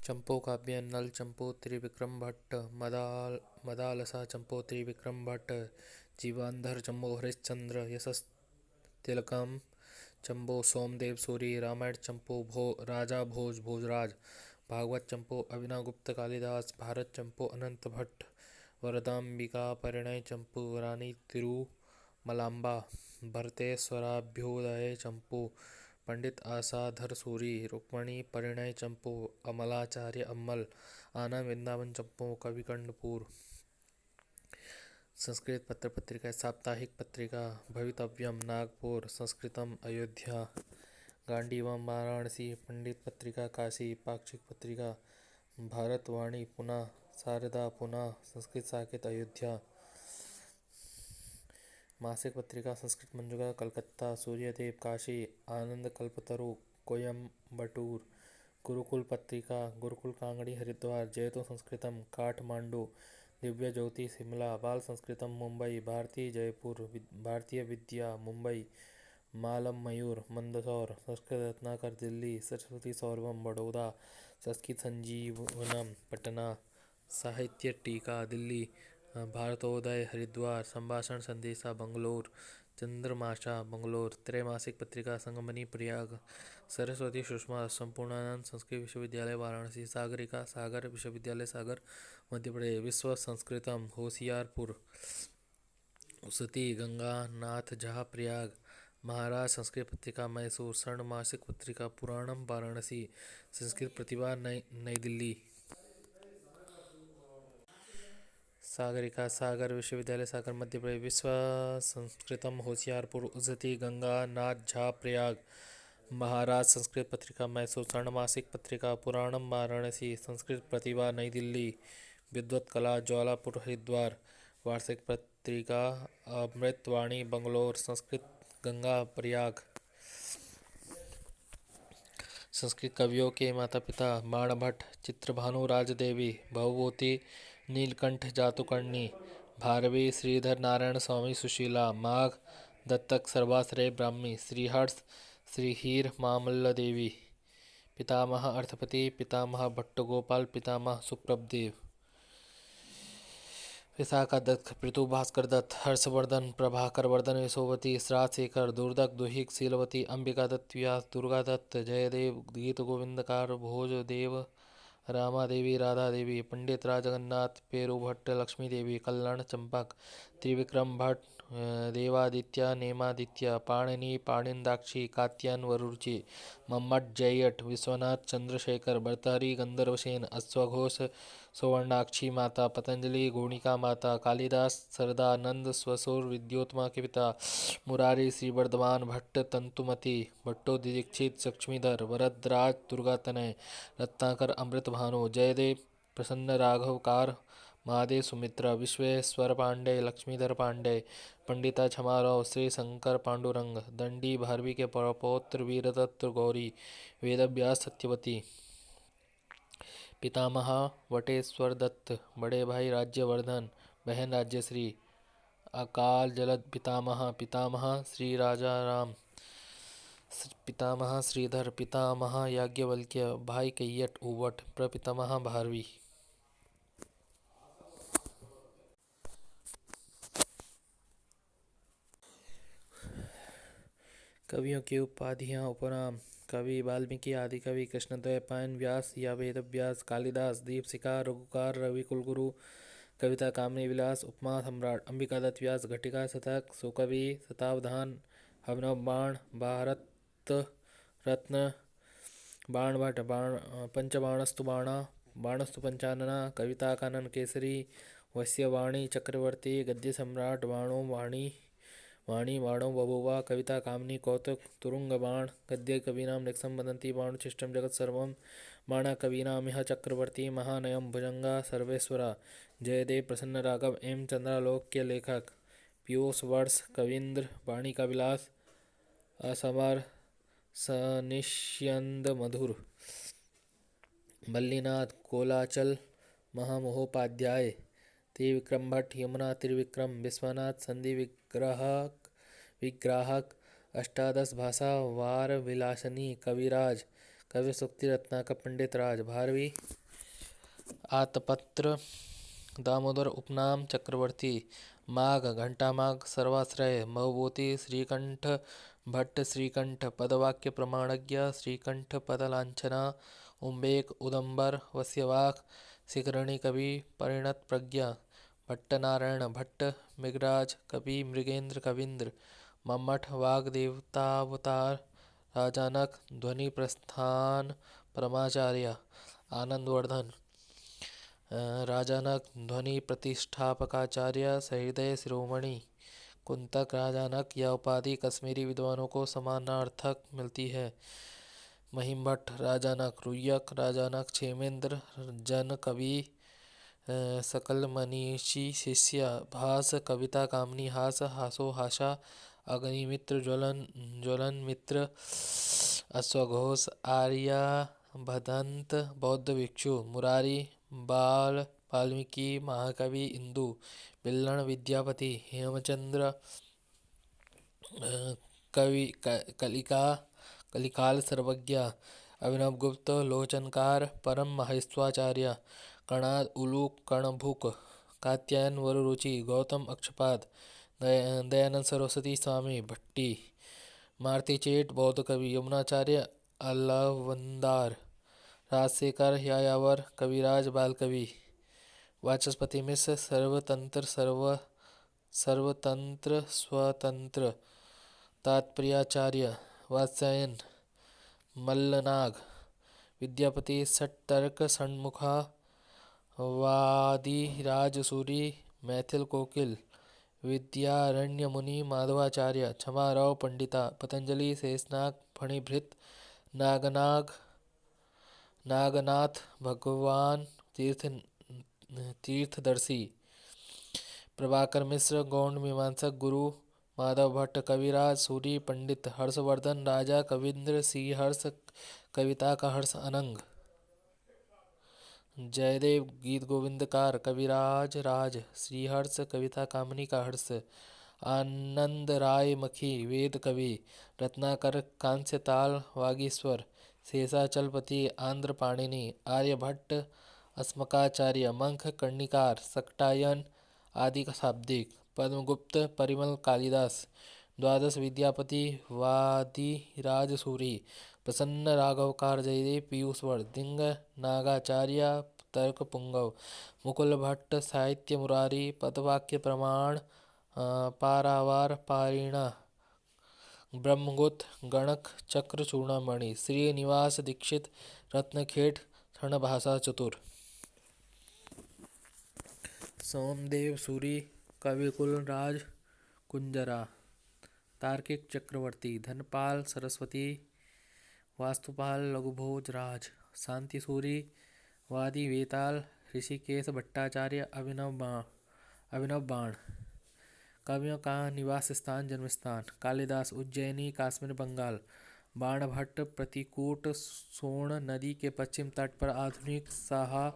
चंपो काव्य नल चंपो त्रिविक्रम भट्ट मदालसा चंपो त्रिविक्रम भट्ट जीवांधर चंपो हरिश्चंद्र यशस्तिलकम चंपो सोमदेव सूरी रामायण चंपो राजा भोजराज भागवत चंपो अभिनवगुप्त कालिदास भारत चंपो अनंत भट्ट वरदाम्बिका परिणय चंपू रानी तिरुमलाम्बा भरतेश्वराभ्युदय चंपू पंडित आसाधर सूरी रुक्मणी परिणय चंपू अमलाचार्य अम्मल आनंद वृंदावन चंपू कविकंडपुर। संस्कृत पत्र पत्रिका साप्ताहिक पत्रिका भवितव्यम नागपुर संस्कृतम अयोध्या गांडीवम वाराणसी पंडित पत्रिका काशी पाक्षिक पत्रिका भारतवाणी पुणे शारदा पुणे संस्कृत साकेत अयोध्या मासिक पत्रिका संस्कृत मंजुला कलकत्ता सूर्यदेव काशी आनंद कल्पतरु कोयम्बटूर गुरुकुल पत्रिका गुरुकुल कांगड़ी हरिद्वार जयतो संस्कृतम काठमांडू दिव्य ज्योति शिमला बाल संस्कृतम मुंबई भारती जयपुर भारतीय विद्या मुंबई मालम मयूर मंदसौर संस्कृत रत्नाकर दिल्ली सरस्वती सौरभम बड़ौदा संस्कृत संजीवनम पटना साहित्य टीका दिल्ली भारतोदय हरिद्वार संभाषण संदेशा बंगलोर चंद्रमाशा बंगलोर त्रैमासिक पत्रिका संगमनी प्रयाग सरस्वती सुषमा संपूर्णानंद संस्कृत विश्वविद्यालय वाराणसी सागरिका सागर विश्वविद्यालय सागर मध्य प्रदेश विश्व संस्कृतम होशियारपुर उसती गंगा नाथ झा प्रयाग महाराज संस्कृत पत्रिका मैसूर स्वर्ण मासिक पत्रिका पुराणम वाराणसी संस्कृत प्रतिभा नई दिल्ली सागरिका सागर विश्वविद्यालय सागर मध्य प्रदेश विश्व संस्कृतम होशियारपुर उजती गंगा नाथ झा प्रयाग महाराज संस्कृत पत्रिका मैसूर स्वर्ण मासिक पत्रिका पुराणम वाराणसी संस्कृत प्रतिभा नई दिल्ली विद्वत कला ज्वालापुर हरिद्वार वार्षिक पत्रिका अमृतवाणी बंगलोर संस्कृत गंगा प्रयाग संस्कृत कवियों के माता पिता बाणभट्ट चित्रभानु राजदेवी भवभूति नीलकंठ जातुकर्णी भारवी श्रीधर नारायण स्वामी सुशीला माघ दत्तक सर्वाश्रय ब्राह्मी श्रीहर्ष श्रीहीर मामल्ल देवी पितामह अर्थपति पितामह भट्टगोपाल पितामह सुप्रभदेव विशाखा दत्त पृथु भास्कर दत्त हर्षवर्धन प्रभाकर वर्धन यशोवती श्राशेखर दुर्दक दुहिक शीलवती अंबिका दत्त व्यास दुर्गा दत्त जयदेव गीत गोविंदकार भोजदेव रामा देवी राधा देवी पंडित राजगन्नाथ पेरू भट्ट लक्ष्मी देवी कल्याण चंपक त्रिविक्रम भट्ट देवादित्य नेमादित्य पाणिनि पाणिंदाक्षी कात्यायन वरुचि मम्मट जयट विश्वनाथ चंद्रशेखर भर्तहरि गंधर्वसेन अश्वघोष सुवर्णाक्षी माता पतंजलि गुणिका माता कालिदास सरदानंद स्वसुर विद्योत्मा के पिता मुरारी श्रीवर्धमान भट्ट तंतुमति भट्टो दीक्षित लक्ष्मीधर वरदराज दुर्गातनय रत्नाकर अमृत भानु जयदेव प्रसन्न राघवकार महादेव सुमित्रा विश्वेश्वर पांडे लक्ष्मीधर पांडे पंडिता छमाराव श्री शंकर पांडुरंग दंडी भारवी के पौत्र वीरदत्त गौरी वेदव्यास सत्यवती पितामह वटेश्वर दत्त बड़े भाई राज्यवर्धन बहन राज्यश्री अकाल जलद पितामह पितामह श्री राजा राम पितामह श्रीधर पितामह याज्ञवल्क्य भाई कैयट उवट प्रपितामह भारवी। कवियों की उपाधियाँ उपनाम कवि वाल्मीकि आदि कवि कृष्णद्वैपायन व्यास या वेद व्यास कालिदास दीपशिखा रघुकार रवि कुलगुरु कविता कामनी विलास उपमा सम्राट अंबिका दत्त व्यास घटिका शतक सुकवि शतावधान अभिनव बाण भारत रत्न बाण भट्ट पंचबाणस्तु बाणा बाणस्तु पंचानना कविता कानन केसरी वश्यवाणी चक्रवर्ती गद्य सम्राट बाणो वाणी बाणो बभुवा कविता कामनी कौतुक तुरुंग बाण गद्य कवीनाम निक्षम वदंती बाणुचिष्टम जगत सर्वम बाणा कवीनाम यह चक्रवर्ती महानयम भुजंगा सर्वेश्वरा जयदेव प्रसन्न राघव एम चंद्रालोक के लेखक पीयूष वर्ष कवींद्र वाणी का विलास असमर सनिष्यंद मधुर मल्लीनाथ कोलाचल महामहोपाध्याय त्रिविक्रम भट्ट यमुना त्रिविक्रम विश्वनाथ संधि विग्राहक अष्टादश भाषा वार विलासनी कविराज कवि सूक्ति रत्नाकर पंडित राज भारवी आतपत्र दामोदर उपनाम चक्रवर्ती माघ घंटा माघ सर्वाश्रय महभूति श्रीकंठ भट्ट श्रीकंठ पदवाक्य प्रमाणज्ञ श्रीकंठ पदलांछना उम्बेक उदंबर वस्यवाक शिखरणी कवि परिणत प्रज्ञा भट्ट नारायण भट्ट मृगराज कवि मृगेंद्र कविंद्र मम्मठ वाग देवतावतार राजानक ध्वनि प्रस्थान परमाचार्य आनंदवर्धन राजानक ध्वनि प्रतिष्ठापकाचार्य सहृदय शिरोमणि कुंतक राजानक यह उपाधि कश्मीरी विद्वानों को समानार्थक मिलती है। महिमभट्ट राजानक रुय्यक राजानक क्षेमेंद्र जन कवि सकल मनीषी शिष्य भास कविता कामनी हास हासो हाशा अग्निमित्र ज्वलन मित्र अश्वघोष आर्या भदंत बौद्ध भिक्षु मुरारी बाल वाल्मीकि महाकवि इंदु बिल्लण विद्यापति हेमचंद्र कवि कलिकाल सर्वज्ञ अभिनव गुप्त लोचनकार परम महेश्वाचार्य कणाद उलूक कणभुक कात्यायन वरुरुचि गौतम अक्षपाद दयानंद सरस्वती स्वामी भट्टी मारुति चेट बौद्ध कवि यमुनाचार्य अलवंदार राजशेखर यायावर कविराज बालकवि वाचस्पति मिश्र सर्वतंत्र स्वतंत्र तात्पर्याचार्य वात्स्यायन मल्लनाग विद्यापति सट्तर्क षण्मुखा वादिराज सूरी मैथिल कोकिल विद्यारण्य मुनि माधवाचार्य क्षमाराव पंडिता पतंजलि शेषनाग फणिभृत नागनाथ भगवान तीर्थदर्शी प्रभाकर मिश्र गौंड मीमांसक गुरु माधव भट्ट कविराज सूरी पंडित हर्षवर्धन राजा कविंद्र सी हर्ष कविता का हर्ष अनंग जयदेव गीत गोविंदकार कविराज राज श्रीहर्ष कविता कामनी का हर्ष आनंद राय मखी वेद कवि रत्नाकर कांस्यताल वागीश्वर शेषाचलपति आंध्र पाणिनि आर्यभट्ट अस्मकाचार्य मंख कर्णिकार सक्टायन आदि का शाब्दिक पद्मगुप्त परिमल कालिदास द्वादश विद्यापति वादिराज सूरी प्रसन्न राघवकार जयदेव पीयूषवर दिंग नागाचार्य तर्क पुंगव मुकुल भट्ट साहित्य मुरारी पदवाक्य प्रमाण पारावार पारिणा ब्रह्मगुप्त गणक चक्र चूड़ामणि श्रीनिवास दीक्षित रत्नखेट क्षण भाषा चतुर सोमदेव सूरी कविकुल राज कुंजरा तार्किक चक्रवर्ती धनपाल सरस्वती वास्तुपाल लघुभोज राज शांति सूरी वादी वेताल ऋषिकेश भट्टाचार्य अभिनव बाण कवियों का निवास स्थान जन्म स्थान कालिदास उज्जैनी काश्मीर बंगाल बाणभट्ट प्रतिकूट सोन नदी के पश्चिम तट पर आधुनिक साहा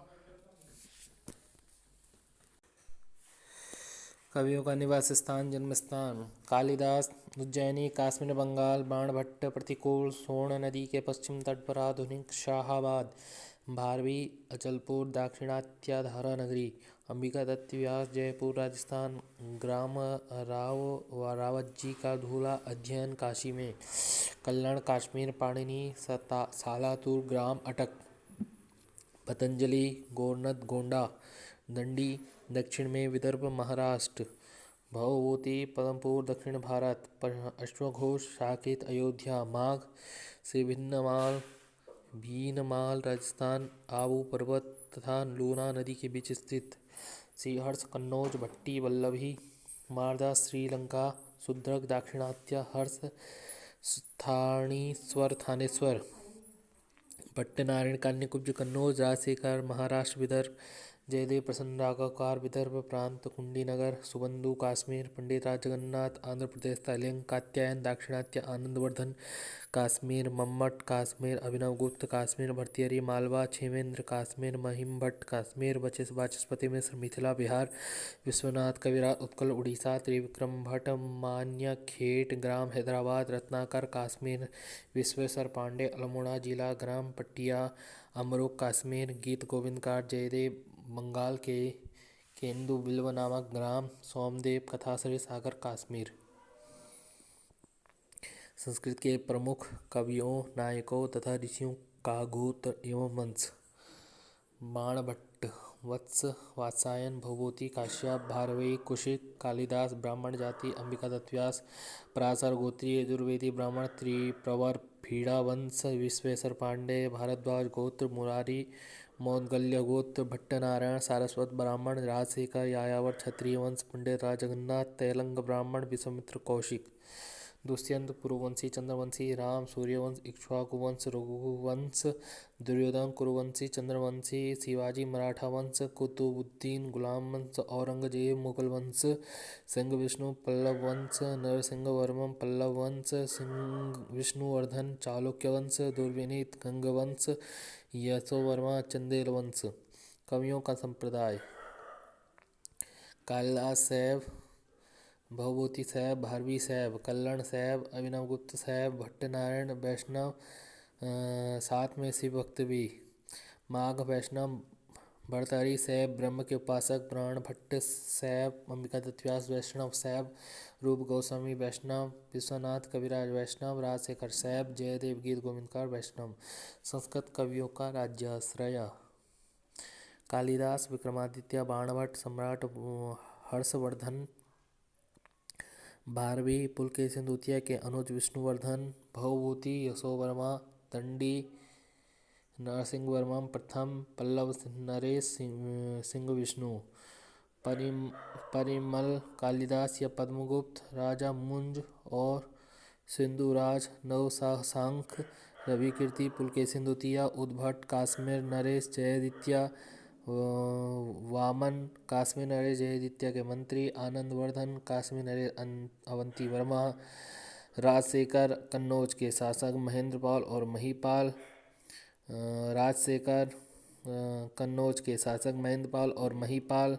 कवियों का निवास स्थान जन्म स्थान कालिदास उज्जैनी काश्मीर बंगाल बाणभट्ट प्रतिकूल सोन नदी के पश्चिम तट पर आधुनिक शाहाबाद भारवी अचलपुर दाक्षिणात्य नगरी अंबिका दत्त व्यास जयपुर राजस्थान ग्राम रावतजी का धूला अध्ययन काशी में कल्याण कश्मीर पाणिनि सालातूर ग्राम अटक पतंजलि गोरनद गोंडा दंडी दक्षिण में विदर्भ महाराष्ट्र भवभूति पदमपुर दक्षिण भारत अश्वघोष साकेत अयोध्या माघ से भीनमाल राजस्थान आबू पर्वत तथा लूना नदी के बीच स्थित श्रीहर्ष कन्नौज भट्टी वल्लभी मारदा श्रीलंका सुदृग दाक्षिणात्य हर्ष थानेश्वर भट्ट नारायण कान्यकुब्ज कन्नौज राजशेखर महाराष्ट्र विदर्भ जयदेव प्रसन्न राघवकार विदर्भ प्रांत कुंडीनगर सुबंधु काश्मीर पंडित राज जगन्नाथ आंध्र प्रदेश तैलंग कात्यायन दाक्षिणात्य आनंदवर्धन काश्मीर मम्मट काश्मीर अभिनव गुप्त काश्मीर भर्तृहरि मालवा क्षेमेंद्र काश्मीर महिम भट्ट काश्मीर वाचस्पति मिश्र मिथिला बिहार विश्वनाथ कविराज उत्कल उड़ीसा त्रिविक्रम भट्ट मान्य खेट ग्राम हैदराबाद रत्नाकर काश्मीर विश्वेश्वर पांडे अल्मोड़ा जिला ग्राम पटिया अमरोक काश्मीर गीत गोविंदकार जयदेव बंगाल के केंदु बिल्व नामक ग्राम सोमदेव कथाश्री सागर काश्मीर। संस्कृत के प्रमुख कवियों नायकों तथा ऋषियों का गोत्र एवं वंश। बाणभट्ट वत्स वात्सायन भवभूति काश्यप भारवेय कुशिक कालिदास ब्राह्मण जाति अंबिकादत्त व्यास पराशर गोत्रीय यजुर्वेदी ब्राह्मण त्रिप्रवर भीड़ा वंश विश्वेश्वर पांडे भारद्वाज गोत्र मुरारी मौदगल्य गोत्र भट्टनारायण सारस्वत ब्राह्मण राजशेखर यायावर क्षत्रिय वंश पंडित राज जगन्नाथ तेलंग ब्राह्मण विश्वामित्र कौशिक दुष्यंत पुरुवंशी चंद्रवंशी राम सूर्यवंश इक्ष्वाकु वंश रघुवंश दुर्योधन कुरुवंशी चंद्रवंशी शिवाजी मराठा वंश कुतुबुद्दीन गुलाम वंश औरंगजेब मुगल वंश सिंह विष्णु पल्लव वंश नरसिंह वर्मन पल्लव वंश सिंह विष्णुवर्धन चालुक्य वंश दुर्विनीत गंग वंश यशोवर्मा चंदेल वंश। कवियों का संप्रदाय। कालिदास शैव भवभूति शैव भारवी शैव कल्लण शैव अभिनव गुप्त शैव भट्टनारायण वैष्णव साथ में शिव भक्त भी माघ वैष्णव भर्तृहरि शैव ब्रह्म के उपासक प्राण भट्ट शैव अंबिकादत्त व्यास वैष्णव शैव रूप गोस्वामी वैष्णव विश्वनाथ कविराज वैष्णव राजशेखर शैव जयदेव गीत गोविंदकार वैष्णव। संस्कृत कवियों का राज्याश्रय। कालिदास विक्रमादित्य बाणभट्ट सम्राट हर्षवर्धन भारवी पुलकेशिन द्वितीय के अनुज विष्णुवर्धन भवभूति यशोवर्मा दंडी नरसिंहवर्मा प्रथम पल्लव नरेश सिंह विष्णु परिमल कालिदास या पद्मगुप्त राजा मुंज और सिंधुराज नवसांख रवि कीर्ति पुलकेशिन द्वितीय उद्भट काश्मीर नरेश जयदित्य वामन काश्मीर नरेश जयदित्य के मंत्री आनंदवर्धन काश्मीर नरेश अवंती वर्मा राजशेखर कन्नौज के शासक महेंद्रपाल और महिपाल राजशेखर कन्नौज के शासक महेंद्रपाल और महिपाल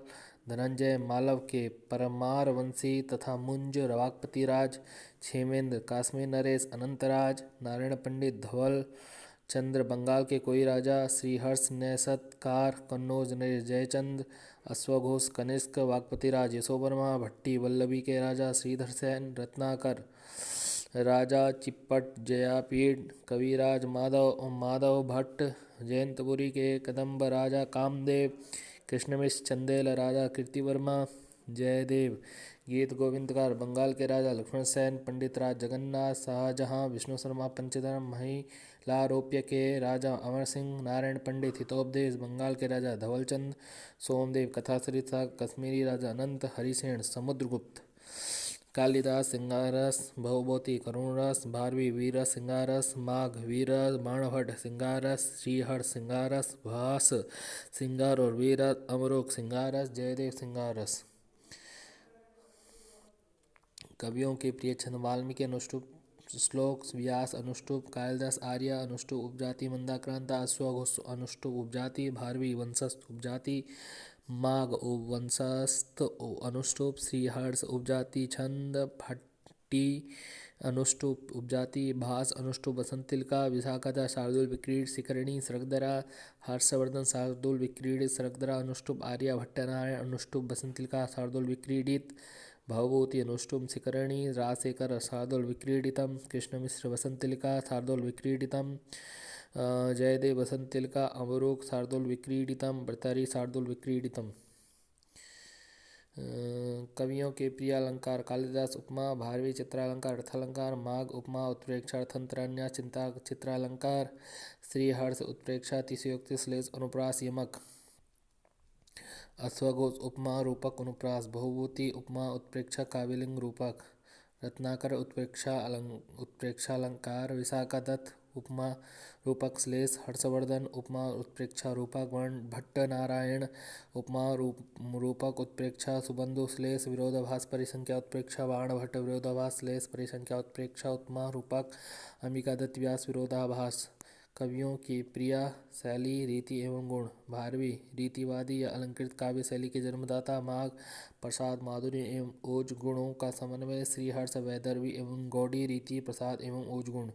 धनंजय मालव के परमार वंशी तथा मुंज वाकपति राज क्षेमेंद्र काश्मीर नरेश अनंतराज नारायण पंडित धवल चंद्र बंगाल के कोई राजा श्रीहर्ष नैसतकार कन्नौज नरेश जयचंद अश्वघोष कनिष्क वाकपति राज यशोवर्मा भट्टी वल्लभी के राजा श्रीधर सेन रत्नाकर राजा चिप्पट जयापीड़ कविराज माधव भट्ट जयंतपुरी के कदम्ब राजा कामदेव कृष्णमिश्र चंदेल राजा कीर्तिवर्मा जयदेव गीत गोविंदकार बंगाल के राजा लक्ष्मण सेन पंडित राज जगन्नाथ शाहजहां विष्णु शर्मा पंचधर्म महिलारोप्य के राजा अमर सिंह नारायण पंडित हितोपदेश बंगाल के राजा धवलचंद सोमदेव कथाश्री कश्मीरी राजा अनंत हरिसेन समुद्रगुप्त। कालिदास सिंगारस भवभूति करुणरस भारवी वीरस सिंगारस माघ वीरस बाणभट्ट सिंगारस श्रीहर्ष सिंगारस भास सिंगार और वीरस अमरोक सिंगारस जयदेव सिंगारस। कवियों के प्रिय छंद वाल्मीकि अनुष्टुप श्लोक व्यास अनुष्टुप कालिदास आर्य अनुष्टुप उपजाति मंदाक्रांता अश्वघोष अनुष्टुप उपजाति भारवी वंशस्थ उपजाति माघ वंशस्थ अनुष्टुप श्रीहर्ष उपजाति छंद भट्टी अनुष्टुप उपजाति भास अनुष्टुप बसंतिलका विशाखा शार्दुल विक्रीड शिखरणी सरगदरा हर्षवर्धन शार्दुल विक्रीडित सरगदरा अनुष्टुप आर्य भट्टनारायण अनुष्टुप बसंतिलका शार्दुल विक्रीडित भवभूति अनुष्टुप शिखरणी राजशेखर शार्दुल विक्रीडितम कृष्णमिश्र बसंतिलका शार्दुल विक्रीडितम जयदेव बसंतिलका अमरूक शार्दुल विक्रीडितम भर्तृहरि शार्दुल विक्रीडितम। कवियों के प्रिय अलंकार कालिदास उपमा भारवी चित्रालंकार अर्थालंकार माघ उपमा उत्प्रेक्षा अर्थंतरण्य चित्रालंकार श्रीहर्ष उत्प्रेक्षा अतिशयोक्ति श्लेष अनुप्रास यमक अश्वघोष उपमा रूपक अनुप्रास बहुभूति उपमा उत्प्रेक्षा काव्यलिंग रूपक रत्नाकर उत्प्रेक्षा अलंकार विशाखा दत्त उपमा रूपक श्लेष हर्षवर्धन उपमा उत्प्रेक्षा रूपक वर्ण भट्ट नारायण उपमा रूपक उत्प्रेक्षा सुबंधु श्लेष विरोधाभास परिसंख्या उत्प्रेक्षा बाण भट्ट विरोधाभास श्लेष परिसंख्या उत्प्रेक्षा उपमा रूपक अंबिका दत्त व्यास विरोधाभास। कवियों की प्रिय शैली रीति एवं गुण। भारवी रीतिवादी या अलंकृत काव्य शैली के जन्मदाता। माघ प्रसाद माधुर्य एवं ओज गुणों का समन्वय। श्रीहर्ष वैदर्भी एवं गौड़ी रीति प्रसाद एवं ओज गुण।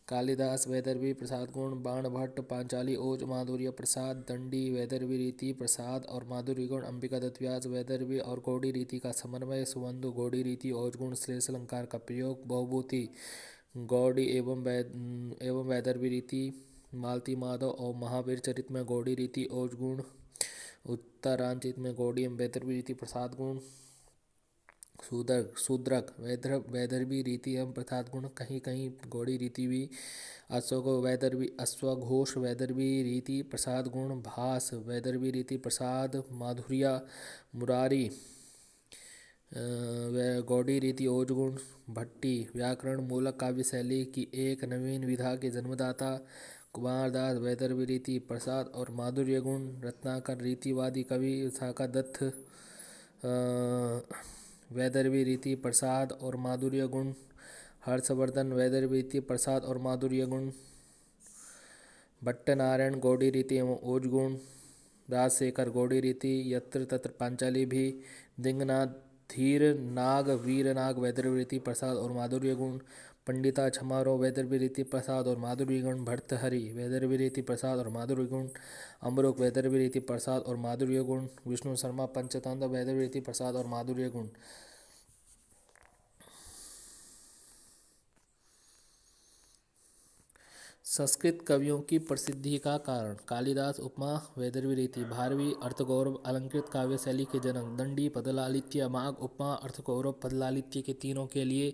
कालिदास वैदर्भी प्रसाद गुण। बाण भट्ट पांचाली ओज माधुर्य प्रसाद। दंडी वैदर्भी रीति प्रसाद और माधुर्य गुण। अंबिका दत्त व्यास वैदर्भी और गौड़ी रीति का समन्वय। सुबंधु गौड़ी रीति ओज गुण श्लेष अलंकार का प्रयोग। बहुभूति गौड़ी एवं वैदर्भी रीति। मालती माधव और महावीर चरित में गौड़ी रीति ओज गुण। उत्तरांचित में गौड़ी एवं वैदर्भी रीति प्रसाद गुण। शूद्रक वैदर्भी रीति एवं प्रसाद गुण। कहीं कहीं गौड़ी रीति भी। अश्वघोष वैदर्भी रीति प्रसाद गुण। भास वैदर्भी रीति प्रसाद माधुर्य। मुरारी गौड़ी रीति ओज गुण। भट्टी व्याकरण मूलक काव्य शैली की एक नवीन विधा के जन्मदाता। कुमारदास वैदर्भी रीति प्रसाद और माधुर्य गुण। रत्नाकर रीतिवादी कवि। विशाखा दत्त वैदर्भी रीति प्रसाद और माधुर्य गुण। हर्षवर्धन वैदर्भी रीति प्रसाद और माधुर्य गुण। भट्ट नारायण गौड़ी रीति एवं ओज गुण। राजशेखर गौड़ी रीति यत्र तत्र पांचाली भी। दिंगनाथ धीर नाग वीर नाग वैदर्भी रीति प्रसाद और माधुर्य गुण। पंडिता छमारो वैदर्भी रीति प्रसाद और माधुर्य गुण। भर्तहरि वैदर्भी रीति प्रसाद और माधुर्य गुण। अमरुक वैदर्भी रीति प्रसाद और माधुर्य गुण। विष्णु शर्मा पंचतंत्र वैदर्भी रीति प्रसाद और माधुर्य गुण। संस्कृत कवियों की प्रसिद्धि का कारण। कालिदास उपमा वैदर्भी रीति। भारवी अर्थगौरव अलंकृत काव्य शैली के जनक। दंडी पदलालित्य। माघ उपमा अर्थगौरव पदलालित्य के तीनों के लिए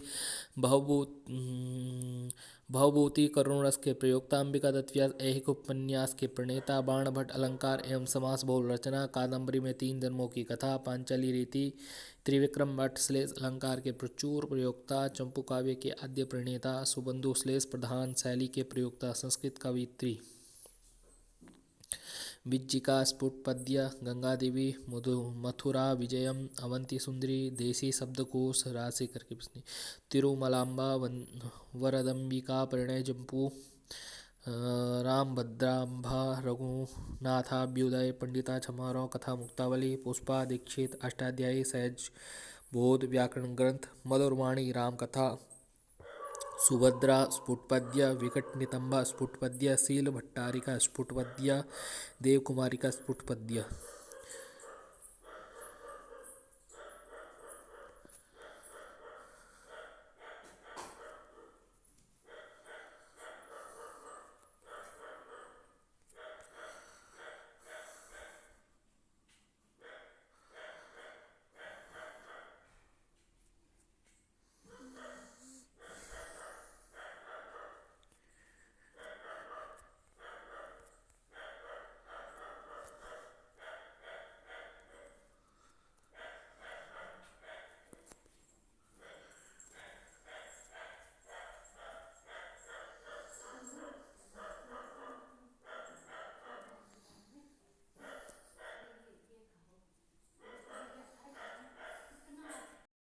भवभूति करुण रस के प्रयोक्ता। अंबिका दत्त व्यास ऐहिक उपन्यास के प्रणेता। बाण भट्ट अलंकार एवं समास बहुल रचना। कादंबरी में 3 जन्मों की कथा। पांचाली रीति। त्रिविक्रम भट्ट श्लेष अलंकार के प्रचुर प्रयोक्ता। चंपू काव्य के आद्य प्रणेता। सुबंधु श्लेष प्रधान शैली के प्रयोक्ता। संस्कृत कवियत्री। विज्जिका स्फुटपद्य। गंगा देवी मथुरा विजयम। अवंती सुंदरी। देसी शब्दकोश राजशेखर की प्रश्न। तिरुमलांबा वरदंबिका परिणय चंपू। रामभद्रांबा रघुनाथाभ्युदय। पंडिता छमारों कथा मुक्तावली। पुष्पा दीक्षित अष्टाध्यायी सहज बोध व्याकरण ग्रंथ। मधुरवाणी रामकथा। सुभद्रा स्फुटपद्य। विकट नितंबा स्फुटपद्य। शील भट्टारिका स्फुटपद्य। देवकुमारी का स्फुटपद्य।